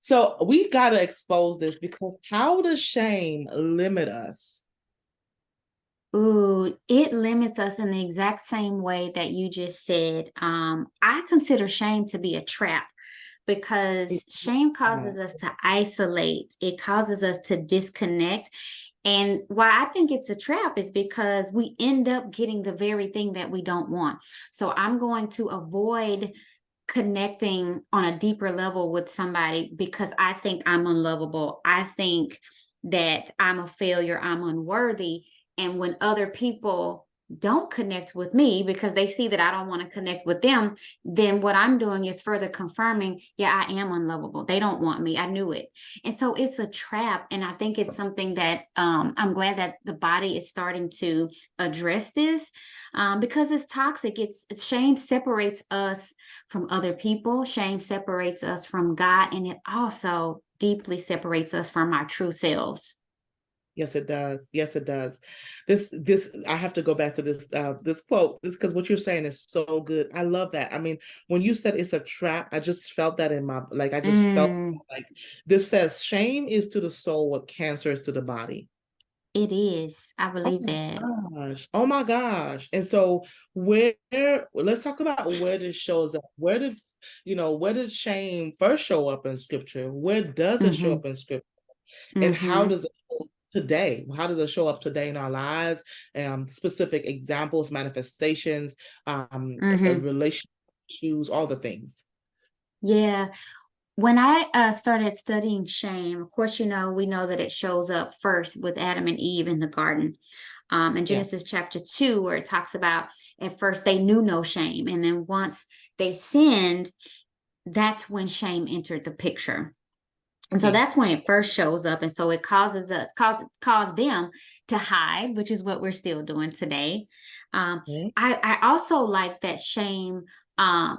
So we got to expose this, because how does shame limit us? Ooh, it limits us in the exact same way that you just said. I consider shame to be a trap because shame Yeah. causes us to isolate. It causes us to disconnect. And why I think it's a trap is because we end up getting the very thing that we don't want. So I'm going to avoid connecting on a deeper level with somebody because I think I'm unlovable. I think that I'm a failure, I'm unworthy. And when other people don't connect with me because they see that I don't want to connect with them, then what I'm doing is further confirming, yeah, I am unlovable. They don't want me. I knew it. And so it's a trap. And I think it's something that I'm glad that the body is starting to address this because it's toxic. Shame separates us from other people. Shame separates us from God, and it also deeply separates us from our true selves. Yes, it does. Yes, it does. This I have to go back to this quote, this, because what you're saying is so good. I love that. I mean, when you said it's a trap, I just felt that in my, like, I just felt Mm, like this says shame is to the soul what cancer is to the body. it is. I Oh believe my that. gosh. Oh my gosh. And so where, let's talk about where this shows up. Where did shame first show up in scripture? Where does it show Hmm. up in scripture? And how Hmm. does it show up today? How does it show up today in our lives? Specific examples, manifestations, Hmm. relationship issues, all the things. Yeah. When I started studying shame, of course, we know that it shows up first with Adam and Eve in the garden. In Yeah. Genesis chapter 2, where it talks about at first they knew no shame. And then once they sinned, that's when shame entered the picture. And so See. that's when it first shows up. And so it cause them to hide, which is what we're still doing today. Mhm. I also like that shame.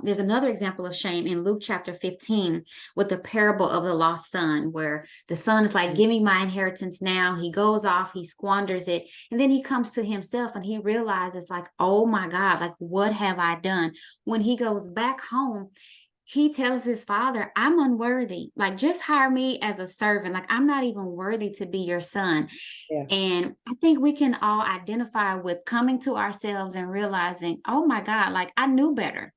There's another example of shame in Luke chapter 15 with the parable of the lost son, where the son is like, give me my inheritance now. He goes off, he squanders it. And then he comes to himself and he realizes, like, oh my God, like, what have I done? When he goes back home, he tells his father, I'm unworthy. Like, just hire me as a servant. Like, I'm not even worthy to be your son. Yeah. And I think we can all identify with coming to ourselves and realizing, oh my God, like I knew better.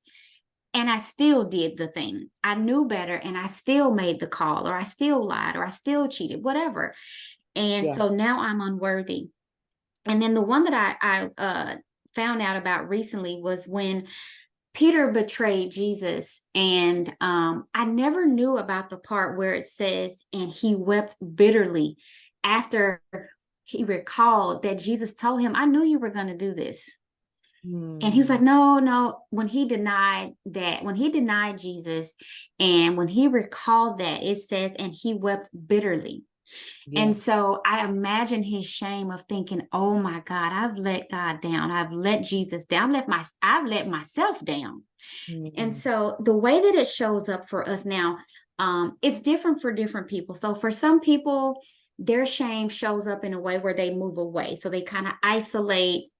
And I still did the thing. I knew better and I still made the call, or I still lied, or I still cheated, whatever. And Yeah. so now I'm unworthy. And then the one that I found out about recently was when Peter betrayed Jesus, and I never knew about the part where it says, and he wept bitterly after he recalled that Jesus told him, I knew you were going to do this. And he was like, Hmm. no, no. When he denied Jesus, and when he recalled that, it says, and he wept bitterly. Yeah. And so I imagine his shame of thinking, "Oh my God, I've let God down. I've let Jesus down. I've let myself down." And Hmm. so the way that it shows up for us now, it's different for different people. So for some people, their shame shows up in a way where they move away. So they kind of isolate,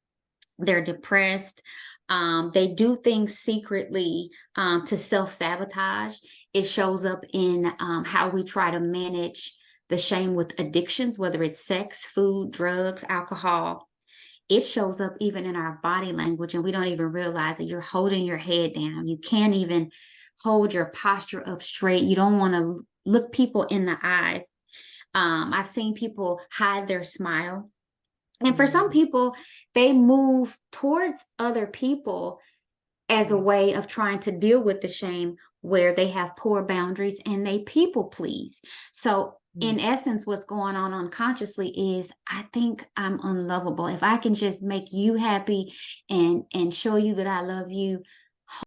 they're depressed. They do things secretly to self sabotage. It shows up in how we try to manage the shame with addictions, whether it's sex, food, drugs, alcohol. It shows up even in our body language, and we don't even realize that you're holding your head down. You can't even hold your posture up straight. You don't want to look people in the eyes. I've seen people hide their smile. And for some Hmm. people, they move towards other people as a Yeah. way of trying to deal with the shame, where they have poor boundaries and they people please. So, Hmm. in essence, what's going on unconsciously is I think I'm unlovable. If I can just make you happy and show you that I love you,